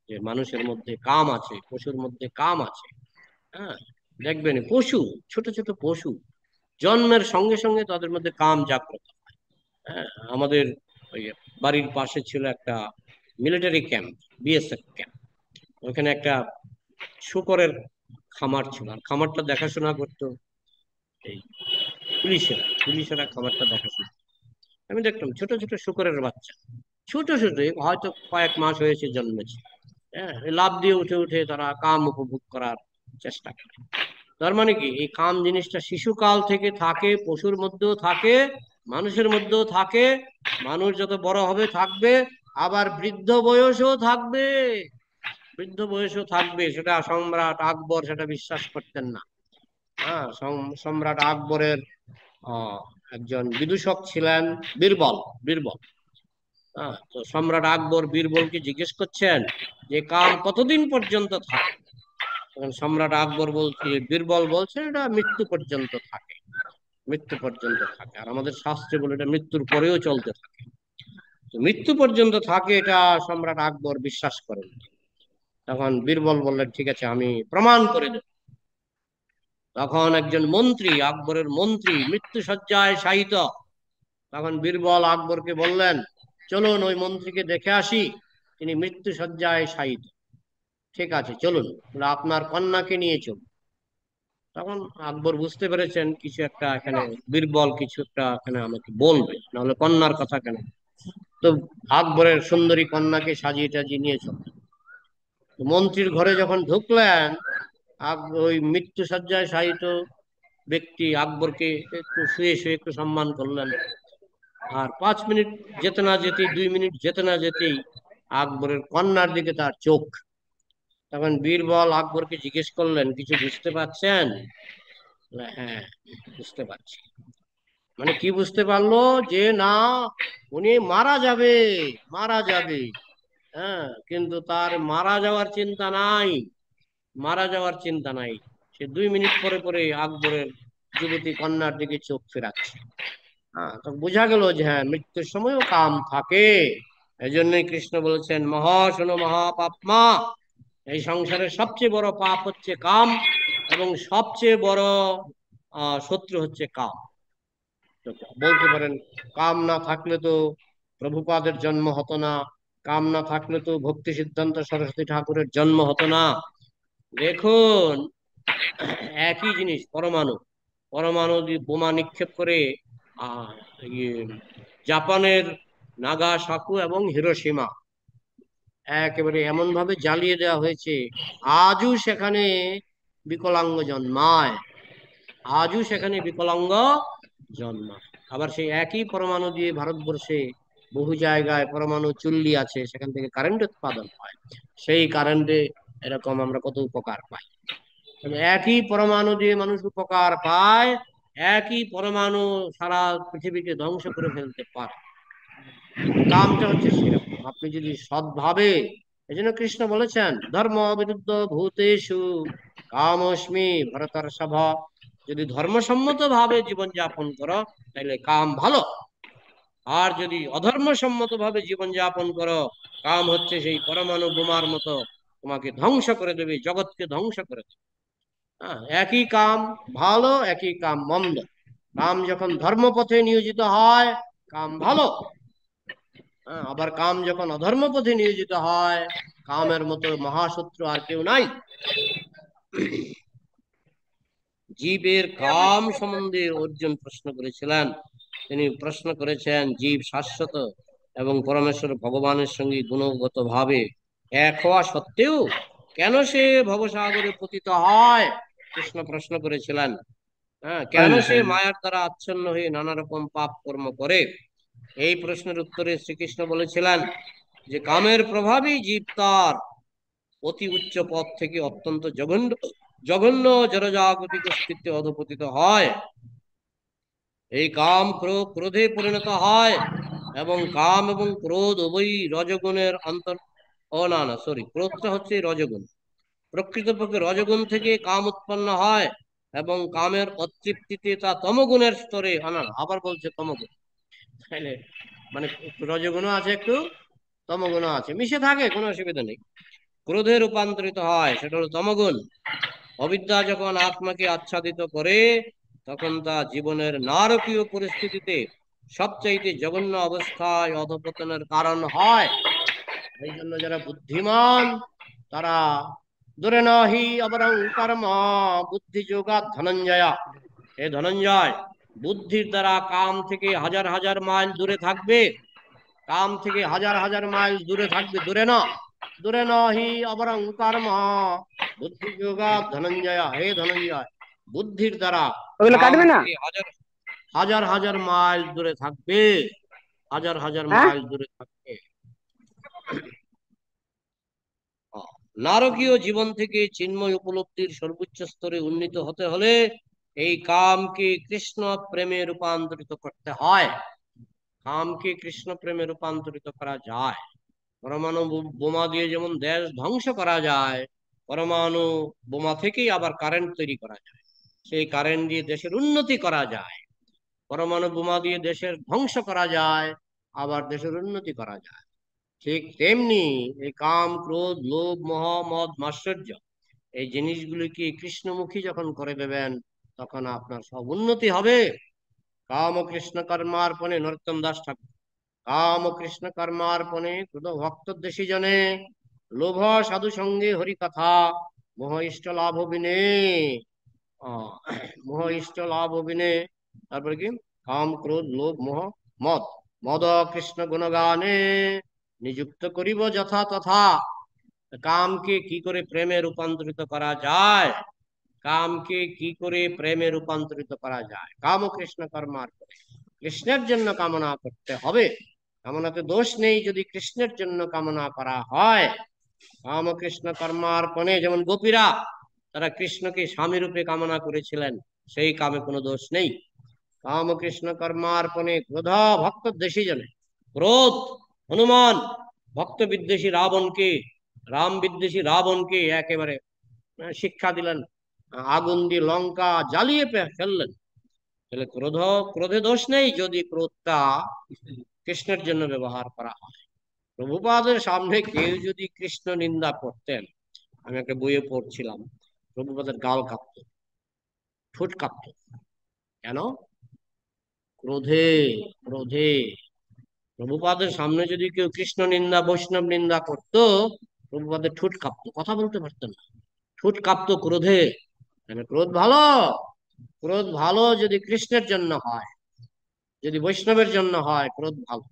যে মানুষের মধ্যে কাম আছে, পশুর মধ্যে কাম আছে। হ্যাঁ, দেখবেন পশু, ছোট ছোট পশু জন্মের সঙ্গে সঙ্গে তাদের মধ্যে কাম জাগ্রত হয়। হ্যাঁ, আমাদের ওই বাড়ির পাশে ছিল একটা মিলিটারি ক্যাম্প, বিএসএফ ক্যাম্প। ওখানে একটা শূকরের খামার ছিল, আর খামারটা দেখাশোনা করতো এই পুলিশেরা খামারটা দেখাশোনা। আমি দেখতাম ছোট ছোট শূকরের বাচ্চা, ছোট ছোট, হয়তো কয়েক মাস হয়েছে জন্মেছে। হ্যাঁ, লাফ দিয়ে উঠে উঠে তারা কাম উপভোগ করার চেষ্টা করে। তার মানে কি, এই কাম জিনিসটা শিশুকাল থেকে থাকে, পশুর মধ্যেও থাকে, মানুষের মধ্যেও থাকে। মানুষ যত বড় হবে থাকবে, আবার বৃদ্ধ বয়সও থাকবে। বৃদ্ধ বয়সও থাকবে, সেটা সম্রাট আকবর সেটা বিশ্বাস করতেন না। হ্যাঁ, সম্রাট আকবরের একজন বিদূষক ছিলেন বীরবল। বীরবল, হ্যাঁ, তো সম্রাট আকবর বীরবলকে জিজ্ঞেস করছেন যে কাম কতদিন পর্যন্ত থাকে। তখন সম্রাট আকবর বলছে, বীরবল বলছে এটা মৃত্যু পর্যন্ত থাকে, মৃত্যু পর্যন্ত থাকে। আর আমাদের শাস্ত্রে বলে এটা মৃত্যুর পরেও চলতে থাকে। তো মৃত্যু পর্যন্ত থাকে এটা সম্রাট আকবর বিশ্বাস করেন। তখন বীরবল বললেন ঠিক আছে, আমি প্রমাণ করে দেব। তখন একজন মন্ত্রী, আকবরের মন্ত্রী, মৃত্যু শয্যায় শায়িত। তখন বীরবল আকবরকে বললেন, চলুন ওই মন্ত্রীকে দেখে আসি, তিনি মৃত্যু শয্যায় শায়িত। ঠিক আছে চলুন, আপনার কন্যাকে নিয়ে চলুন। তখন আকবর বুঝতে পেরেছেন কিছু একটা এখানে, বীরবল কিছু একটা এখানে আমাকে বলবে, নাহলে কন্যার কথা কেন। তো আকবরের সুন্দরী কন্যাকে সাজিয়ে টাজিয়ে নিয়ে চললেন। মন্ত্রীর ঘরে যখন ঢুকলেন, ওই মৃত্যু শয্যায় শায়িত ব্যক্তি আকবরকে একটু শুয়ে শুয়ে একটু সম্মান করলেন। আর 5 মিনিট যেতে না যেতেই, 2 মিনিট যেতে না যেতেই আকবরের কন্যার দিকে তার চোখ। তখন বীরবল আকবরকে জিজ্ঞেস করলেন, কিছু বুঝতে পারছেন? হ্যাঁ, বুঝতে পারছি। মানে কি বুঝতে পারলো? যে না, উনি মারা যাবে, মারা যাবে। হ্যাঁ, কিন্তু তার মারা যাওয়ার চিন্তা নাই, মারা যাওয়ার চিন্তা নাই। সে 2 মিনিট পরে পরে আকবরের যুবতী কন্যার দিকে চোখ ফেরাচ্ছে। হ্যাঁ, তো বোঝা গেল যে হ্যাঁ, মৃত্যুর সময়ও কাম থাকে। এই জন্যই কৃষ্ণ বলেছেন, শোনো মহাপাপমা, এই সংসারের সবচেয়ে বড় পাপ হচ্ছে কাম, এবং সবচেয়ে বড় শত্রু হচ্ছে কাম। তো বলতে পারেন, কাম না থাকলে তো প্রভুপাদের জন্ম হতো না, কাম না থাকলে তো ভক্তি সিদ্ধান্ত সরস্বতী ঠাকুরের জন্ম হতো না। দেখুন, একই জিনিস, পরমাণু, পরমাণু দিয়ে বোমা নিক্ষেপ করে আহ ইয়ে, জাপানের নাগাসাকু এবং হিরোশিমা একেবারে এমন ভাবে জ্বালিয়ে দেওয়া হয়েছে, আজও সেখানে বিকলাঙ্গ জন্মায়, আজও সেখানে বিকলাঙ্গ জন্মায়। আবার সেই একই পরমাণু দিয়ে ভারতবর্ষে বহু জায়গায় পরমাণু চুল্লি আছে, সেখান থেকে কারেন্ট উৎপাদন হয়। সেই কারেন্টে এরকম আমরা কত উপকার পাই। একই পরমাণু দিয়ে মানুষ উপকার পায়, একই পরমাণু সারা পৃথিবীকে ধ্বংস করে ফেলতে পারে। কিন্তু কামটা হচ্ছে সেরকম, আপনি যদি সৎভাবে, এই জন্য কৃষ্ণ বলেছেন ধর্ম বিরুদ্ধ ভূতেষু কামস্মি ভরতর সভা, যদি ধর্মসম্মত ভাবে জীবনযাপন করো তাহলে কাম ভালো, আর যদি অধর্মসম্মত ভাবে জীবনযাপন করো কাম হচ্ছে সেই পরমাণু বোমার মতো, তোমাকে ধ্বংস করে দেবে, জগৎকে ধ্বংস করে দেবে। হ্যাঁ, একই কাম ভালো, একই কাম মন্দ। কাম যখন ধর্মপথে নিয়োজিত হয় কাম ভালো, হ্যাঁ, আবার কাম যখন অধর্ম পথে নিয়োজিত হয়, কামের মতো মহাশত্রু আর কেউ নাই। জীবের কাম সম্বন্ধে অর্জুন প্রশ্ন করেছিলেন। তিনি প্রশ্ন করেছেন জীব শাশ্বত এবং পরমেশ্বর ভগবানের সঙ্গে গুণগত ভাবে এক হওয়া সত্ত্বেও কেন সে ভবসাগরে পতিত হয়, কৃষ্ণ প্রশ্ন করেছিলেন। হ্যাঁ, কেন সে মায়ার দ্বারা আচ্ছন্ন হয়ে নানা রকম পাপ কর্ম করে। এই প্রশ্নের উত্তরে শ্রীকৃষ্ণ বলেছিলেন যে কামের প্রভাবেই জীব তার অতি উচ্চ পদ থেকে অত্যন্ত জঘন্য জঘন্য জড়জাগতিক অস্তিত্বে অধপতিত হয়। এই কাম ক্রোধে পরিণত হয় এবং কাম এবং ক্রোধ উভয়ই রজগুণের অন্তর, ও না না সরি, ক্রোধটা হচ্ছে রজগুণ। প্রকৃতপক্ষে রজগুণ থেকে কাম উৎপন্ন হয় এবং কামের অতৃপ্তিতে তা তমগুণের স্তরে, না আবার বলছে তমগুণ, তাইলে মানে রজগুণও আছে একটু, তমগুণও আছে, মিশে থাকে, কোনো অসুবিধা নেই। ক্রোধে রূপান্তরিত হয়, সেটা হলো তমগুণ। অবিদ্যা যখন আত্মাকে আচ্ছাদিত করে তখন তা জীবনের নারকীয় পরিস্থিতিতে সবচাইতে জঘন্য অবস্থায় অধপতনের কারণ হয়। এই জন্য যারা বুদ্ধিমান তারা দূরে নহি অবরং কর্ম বুদ্ধি যোগা ধনঞ্জয়া, এ ধনঞ্জয়, বুদ্ধির দ্বারা কাম থেকে হাজার হাজার মাইল দূরে থাকবে, কাম থেকে হাজার হাজার মাইল দূরে থাকবে, দূরে নহি অবরং কর্ম বুদ্ধি যোগা ধনঞ্জয়, হে ধনঞ্জয়, বুদ্ধির দ্বারা
ওগুলো
কাম
কাটবে না।
থেকে হাজার হাজার হাজার মাইল দূরে থাকবে, হাজার হাজার
হ্যাঁ,
মাইল দূরে থাকবে। নারকীয় জীবন থেকে চিন্ময় উপলব্ধির সর্বোচ্চ স্তরে উন্নীত হতে হলে এই কামকে কৃষ্ণ প্রেমে রূপান্তরিত করতে হয়। কামকে কৃষ্ণ প্রেমে রূপান্তরিত করা যায়। পরমাণু বোমা দিয়ে যেমন দেশ ধ্বংস করা যায়, পরমাণু বোমা থেকেই আবার কারেন্ট তৈরি করা যায়, সেই কারেন্ট দিয়ে দেশের উন্নতি করা যায়। পরমাণু বোমা দিয়ে দেশের ধ্বংস করা যায়, আবার দেশের উন্নতি করা যায়। ঠিক তেমনি এই কাম ক্রোধ লোভ মোহ মদ মাৎসর্য, এই জিনিসগুলিকে কৃষ্ণমুখী যখন করে দেবেন তখন আপনার সব উন্নতি হবে। কাম ও কৃষ্ণ কর্মার্পণে, নরোত্তম দাস ঠাকুর, কাম ও কৃষ্ণ কর্মার্পণে ক্রোধ ভক্ত দেশী জনে, লোভ সাধু সঙ্গে হরি কথা, মোহ ইষ্ট লাভ বিনে, মোহ ইষ্ট লাভ বিনে, তারপরে কি, কাম ক্রোধ লোভ মোহ মদ, মদ কৃষ্ণ গুণগানে নিযুক্ত করিব যথা তথা। কামকে কি করে প্রেমে রূপান্তরিত করা যায়, কামকে কি করে প্রেমে রূপান্তরিত করা যায়, কাম ও কৃষ্ণ কর্মার্পণে, কৃষ্ণের জন্য কামনা করতে হবে। কামনাতে দোষ নেই যদি কৃষ্ণের জন্য কামনা করা হয়। কাম ও কৃষ্ণ কর্মার্পণে, যেমন গোপীরা তারা কৃষ্ণকে স্বামী রূপে কামনা করেছিলেন, সেই কামে কোনো দোষ নেই। কাম ও কৃষ্ণ কর্মার্পণে ক্রোধ ভক্ত দেশী জনে, ক্রোধ হনুমান ভক্ত বিদ্বেষী রাবণকে, রাম বিদ্বেষী রাবণকে একেবারে শিক্ষা দিলেন, আগুন দিয়ে লঙ্কা জ্বালিয়ে ফেললেন। তাহলে ক্রোধে দোষ নেই যদি ক্রোধটা কৃষ্ণের জন্য ব্যবহার করা হয়। প্রভুপাদের সামনে কেউ যদি কৃষ্ণ নিন্দা করতেন, আমি একটা বইয়ে পড়ছিলাম, প্রভুপাদের গাল কাঁপত, ঠোঁট কাঁপত। কেন? ক্রোধে, ক্রোধে। প্রভুপাদের সামনে যদি কেউ কৃষ্ণ নিন্দা বৈষ্ণব নিন্দা করতো, প্রভুপাদের ঠোঁট কাঁপতো, কথা বলতে পারতেন না, ঠোঁট কাঁপতো ক্রোধে। মানে ক্রোধ ভালো, ক্রোধ ভালো যদি কৃষ্ণের জন্য হয়, যদি বৈষ্ণবের জন্য হয় ক্রোধ ভালো।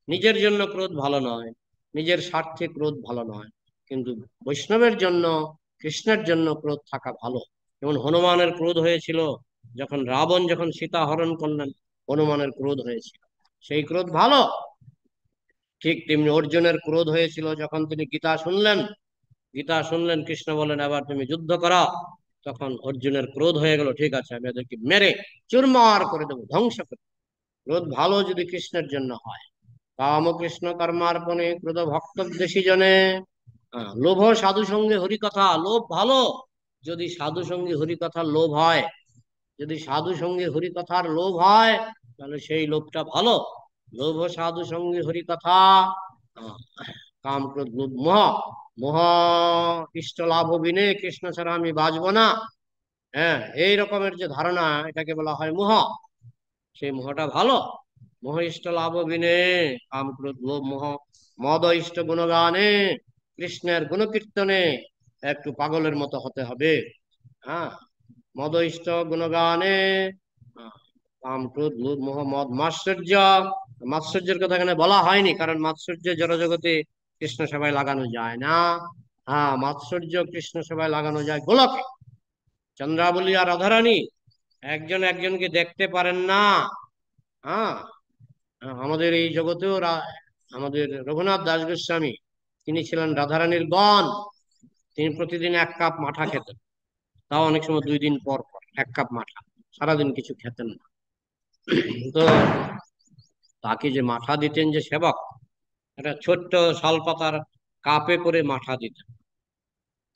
নিজের জন্য ক্রোধ ভালো নয়, নিজের স্বার্থে ক্রোধ ভালো নয়, কিন্তু বৈষ্ণবের জন্য, কৃষ্ণের জন্য ক্রোধ থাকা ভালো। যেমন হনুমানের ক্রোধ হয়েছিল যখন রাবণ যখন সীতা হরণ করলেন, হনুমানের ক্রোধ হয়েছিল, সেই ক্রোধ ভালো। ঠিক তেমনি অর্জুনের ক্রোধ হয়েছিল যখন তিনি গীতা শুনলেন, কৃষ্ণ বলেন এবার তুমি যুদ্ধ করো, তখন অর্জুনের ক্রোধ হয়ে গেল, ঠিক আছে আমি এদেরকে মেরে চুরমার করে দেবো, ধ্বংস করে দেবো। ক্রোধ ভালো যদি কৃষ্ণের জন্য হয়। কাম কৃষ্ণ কর্মার্পণে ক্রোধ ভক্তদ্বেষী জনে। লোভ সাধু সঙ্গে হরিকথা, লোভ ভালো যদি সাধু সঙ্গে হরিকথার লোভ হয়। যদি সাধু সঙ্গে হরিকথার লোভ হয় তাহলে সেই লোভটা ভালো। লোভ সাধু সঙ্গে হরিকথা, আহ, কাম ক্রোধ লোভ মোহ, মোহ ইষ্ট লাভ বিনে কৃষ্ণ ছাড়া আমি বাঁচবো না। হ্যাঁ, এই রকমের যে ধারণা, এটাকে বলা হয় মোহ। সেই মোহটা ভালো। মোহ ইষ্ট লাভ বিনে কাম ক্রোধ লোভ মোহ, মদ ইষ্ট গুণগানে, কৃষ্ণের গুণকীর্তনে একটু পাগলের মতো হতে হবে। হ্যাঁ, মদ ইষ্ট গুণগানে, কাম ক্রোধ লোভ মোহ মদ মাৎসর্য। মাৎসর্যের কথা এখানে বলা হয়নি, কারণ মাৎসর্য জড়জগতে কৃষ্ণ সেবায় লাগানো যায় না। হ্যাঁ, মাৎসর্য কৃষ্ণ সেবায় লাগানো যায় গোলকে। চন্দ্রাবলী আর রাধারানী একজন একজনকে দেখতে পারেন না। হ্যাঁ, আমাদের এই জগতেও আমাদের রঘুনাথ দাস গোস্বামী, তিনি ছিলেন রাধারানীর গণ। তিনি প্রতিদিন 1 কাপ মাঠা খেতেন, তাও অনেক সময় 2 দিন পর পর 1 কাপ মাঠা, সারাদিন কিছু খেতেন না। তো তাকে যে মাঠা দিতেন যে সেবক, একটা ছোট্ট শালপাতার কাপে করে মাঠা দিতেন।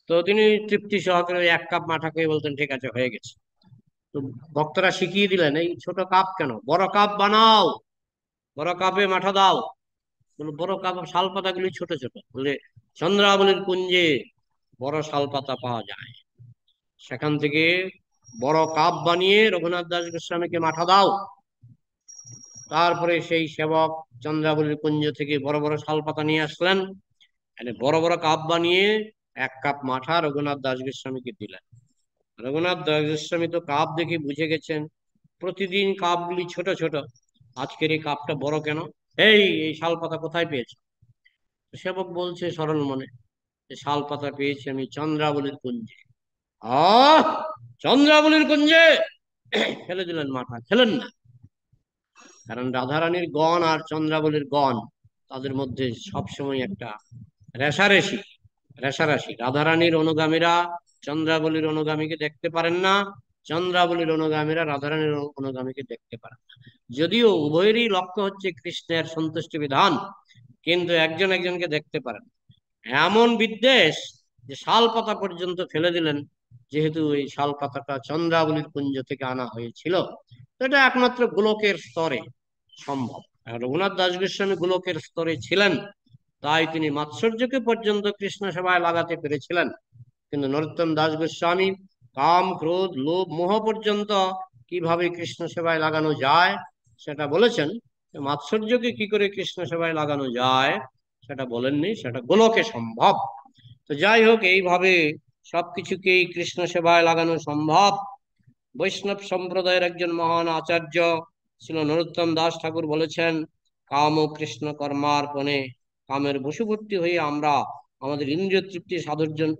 তো তিনি তৃপ্তি সহকারে 1 কাপ মাঠা খেয়ে বলতেন, ঠিক আছে হয়ে গেছে। তো ভক্তরা শিখিয়ে দিলেন, এই ছোট কাপ কেন, বড় কাপ বানাও, বড় কাপে মাঠা দাও। বলে বড় কাপ, শালপাতা গুলি ছোট ছোট। বলে চন্দ্রাবলীর কুঞ্জে বড় শালপাতা পাওয়া যায়, সেখান থেকে বড় কাপ বানিয়ে রঘুনাথ দাস গোস্বামীকে মাঠা দাও। তারপরে সেই সেবক চন্দ্রাবলীর কুঞ্জ থেকে বড় বড় শালপাতা নিয়ে আসলেন, বড় বড় কাপ বানিয়ে 1 কাপ মাঠা রঘুনাথ দাস গোস্বামীকে দিলেন। রঘুনাথ দাস গোস্বামী তো কাপ দেখে বুঝে গেছেন, প্রতিদিন কাপগুলি ছোট ছোট, আজকের এই কাপটা বড় কেন, এই শালপাতা কোথায় পেয়েছ? সেবক বলছে সরল মনে, যে শালপাতা পেয়েছি আমি চন্দ্রাবলীর কুঞ্জে। আহ, চন্দ্রাবলীর কুঞ্জে! ফেলে দিলেন মাথা, খেলেন না। কারণ রাধারানীর গণ আর চন্দ্রাবলীর গণ, তাদের মধ্যে সবসময় একটা রেশারেশি, রেশারাশি। রাধারানীর অনুগামীরা চন্দ্রাবলীর অনুগামীকে দেখতে পারেন না, চন্দ্রাবলীর অনুগামীরা রাধারানীর অনুগামীকে দেখতে পারেন না। যদিও উভয়েরই লক্ষ্য হচ্ছে কৃষ্ণের সন্তুষ্টি বিধান, কিন্তু একজন একজনকে দেখতে পারেন। এমন বিদ্বেষ যে শাল পাতা পর্যন্ত ফেলে দিলেন, যেহেতু এই শাল পাতাটা চন্দ্রাবলীর কুঞ্জ থেকে আনা হয়েছিল। তো এটা একমাত্র গোলকের স্তরে সম্ভব। রঘুনাথ দাস গোস্বামী গোলকের স্তরে ছিলেন, তাই তিনি মাৎসর্যকে পর্যন্ত কৃষ্ণ সেবায় লাগাতে পেরেছিলেন। কিন্তু নরোত্তম দাস গোস্বামী কাম ক্রোধ লোভ মোহ পর্যন্ত কিভাবে কৃষ্ণ সেবায় লাগানো যায় সেটা বলেছেন। মাৎসর্যকে কি করে কৃষ্ণ সেবায় লাগানো যায় সেটা বলেননি, সেটা গোলকে সম্ভব। তো যাই হোক, এইভাবে সবকিছুকেই কৃষ্ণ সেবায় লাগানো সম্ভব। বৈষ্ণব সম্প্রদায়ের একজন মহান আচার্য ছিল নরোত্তম দাস ঠাকুর বলেছেন, কাম ও কৃষ্ণ কর্মার্পণে, কামের বশবর্তী হয়ে আমরা আমাদের ইন্দ্রিয় তৃপ্তি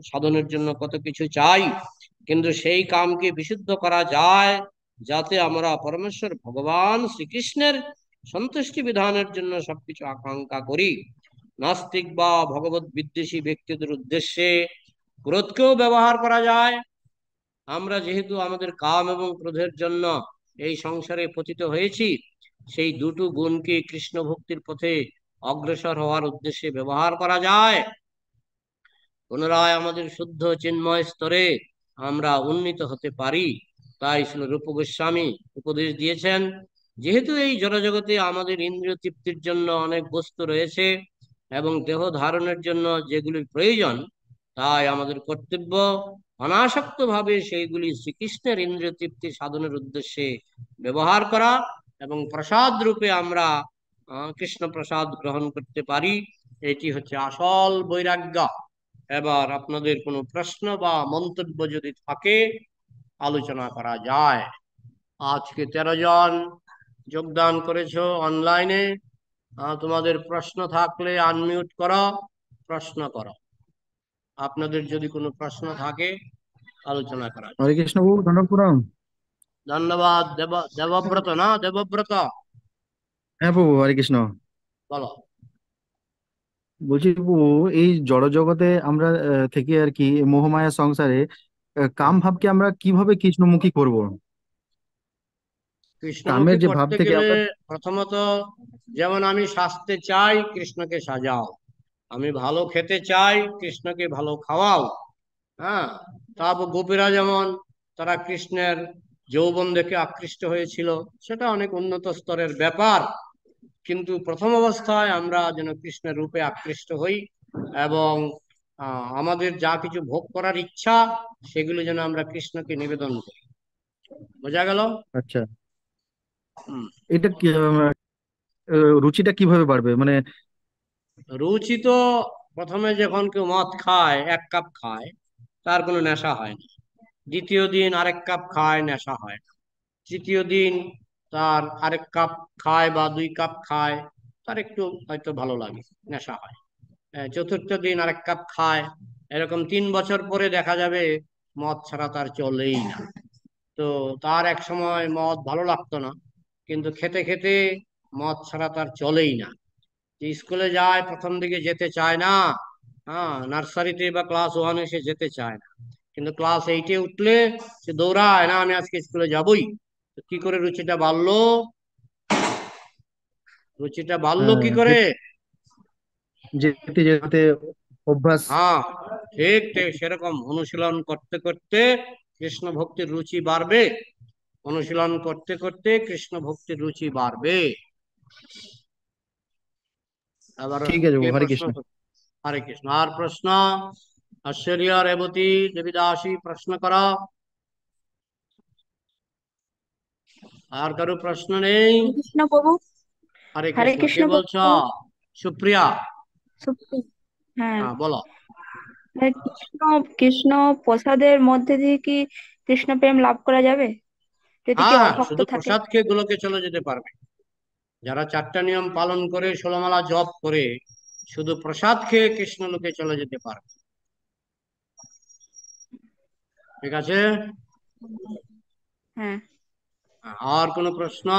সাধনের জন্য কত কিছু চাই, কিন্তু সেই কামকে বিশুদ্ধ করা যায় যাতে আমরা পরমেশ্বর ভগবান শ্রীকৃষ্ণের সন্তুষ্টি বিধানের জন্য সবকিছু আকাঙ্ক্ষা করি। নাস্তিক বা ভগবত বিদ্বেষী ব্যক্তিদের উদ্দেশ্যে ক্রোধকেও ব্যবহার করা যায়। আমরা যেহেতু আমাদের কাম এবং ক্রোধের জন্য এই সংসারে পতিত হয়েছি, সেই দুটো গুণকে কৃষ্ণ ভক্তির পথে অগ্রসর হওয়ার উদ্দেশ্যে ব্যবহার করা যায়। পুনরায় আমাদের শুদ্ধ চিন্ময় স্তরে আমরা উন্নীত হতে পারি। তাই শ্রী রূপ গোস্বামী উপদেশ দিয়েছেন, যেহেতু এই জড়জগতে আমাদের ইন্দ্রিয় তৃপ্তির জন্য অনেক বস্তু রয়েছে এবং দেহ ধারণের জন্য যেগুলির প্রয়োজন, তাই আমাদের কর্তব্য অনাসক্ত ভাবে সেইগুলি শ্রীকৃষ্ণের ইন্দ্রিয় তৃপ্তি সাধনের উদ্দেশ্যে ব্যবহার করা, এবং প্রসাদ রূপে আমরা কৃষ্ণ প্রসাদ গ্রহণ করতে পারি। এটি হচ্ছে আসল বৈরাগ্য। এবার আপনাদের কোনো প্রশ্ন বা মন্তব্য যদি থাকে আলোচনা করা যায়। আজকে 13 জন যোগদান করেছো অনলাইনে। তোমাদের প্রশ্ন থাকলে আনমিউট করো, প্রশ্ন করো। আপনাদের যদি কোনো প্রশ্ন থাকে আলোচনা করা যায়।
হরে কৃষ্ণ প্রভু, দণ্ডক প্রণাম।
ধন্যবাদ। দেবব্রত না, দেবব্রত
হ্যাঁ প্রভু, হরে কৃষ্ণ।
বলো।
বলছি প্রভু, এই জড় জগতে আমরা থেকে আর কি মোহমায়া সংসারে কাম ভাবকে আমরা কিভাবে কৃষ্ণমুখী করব? কামের
কৃষ্ণমুখী
যে ভাব
করতে
থেকে
গেলে
আমরা।
প্রথমত, যেমন আমি সাজতে চাই, কৃষ্ণকে সাজাও। আমি ভালো খেতে চাই, কৃষ্ণকে ভালো খাওয়াও। হ্যাঁ। তারপর গোপীরা যেমন, তারা কৃষ্ণের যৌবন দেখে আকৃষ্ট হয়েছিল, সেটা অনেক উন্নত স্তরের ব্যাপার। কিন্তু প্রথম অবস্থায় আমরা যেন কৃষ্ণের রূপে আকৃষ্ট হই, এবং আমাদের যা কিছু ভোগ করার ইচ্ছা, সেগুলো যেন আমরা কৃষ্ণকে নিবেদন করি। বোঝা গেল?
আচ্ছা,
হুম।
এটা কি রুচিটা কিভাবে বাড়বে মানে?
রুচি তো, প্রথমে যখন কেউ মদ খায়, 1 কাপ খায়, তার কোনো নেশা হয় না। দ্বিতীয় দিন আরেক কাপ খায়, নেশা হয় না। তৃতীয় দিন তার আরেক কাপ খায় বা 2 কাপ খায়, তার একটু হয়তো ভালো লাগে, নেশা হয়। চতুর্থ দিন আরেক কাপ খায়। এরকম 3 বছর পরে দেখা যাবে মদ ছাড়া তার চলেই না। তো তার এক সময় মদ ভালো লাগতো না, কিন্তু খেতে খেতে মদ ছাড়া তার চলেই না। যে স্কুলে যায়, প্রথম দিকে যেতে চায় না। হ্যাঁ, নার্সারিতে বা ক্লাস 1-এ সে যেতে চায় না, কিন্তু ক্লাস 8-এ উঠলে সে দৌড়ায়, না আমি আজকে স্কুলে যাবই। তো কি করে রুচিটা বাড়লো? রুচিটা বাড়লো কি করে?
যেতে যেতে অভ্যাস।
হ্যাঁ, ঠিক ঠিক সেরকম অনুশীলন করতে করতে কৃষ্ণ ভক্তির রুচি বাড়বে। অনুশীলন করতে করতে কৃষ্ণ ভক্তির রুচি বাড়বে। আবার
ঠিক আছে
কে
বাবু, হরে
প্রশ্ন
কৃষ্ণ।
হরে কৃষ্ণ। আর প্রশ্ন? ঐশ্বরিয়া, রেবতী, দেবীদাসী, প্রশ্ন করা। আর কারো প্রশ্ন নেই?
হরে কৃষ্ণ প্রভু।
হরে
হরে
কৃষ্ণ। কে
কৃষ্ণ
বলছ?
প্রভু।
সুপ্রিয়া।
সুপ্রি। হ্যাঁ।
হ্যাঁ, বলো।
কৃষ্ণ কৃষ্ণ প্রসাদের মধ্যে দিয়ে কি কৃষ্ণ প্রেম লাভ করা যাবে, যদি কেউ
হ্যাঁ,
অভক্ত
শুধু
থাকে?
প্রসাদ খেয়ে গোলকে চলে যেতে পারবে। যারা 4টা নিয়ম পালন করে, 16 মালা জপ করে, শুধু প্রসাদ খেয়ে কৃষ্ণ লোকে চলে যেতে পারবে। ঠিক আছে?
হ্যাঁ।
আর কোনো প্রশ্ন?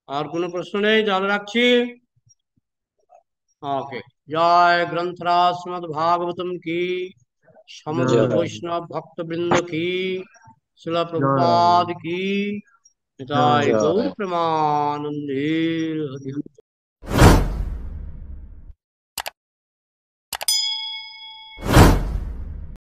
আর কোনো প্রশ্ন নেই? তাহলে রাখছি। ওকে। জয় গ্রন্থরাজ শ্রীমদ্ ভাগবতম কি, সমস্ত
জয়
বৈষ্ণব ভক্তবৃন্দ কি, শিল
জয়
প্রভুপাদ কি, নিতাই
জয়।
গৌর প্রেমানন্দে। হরি হরি।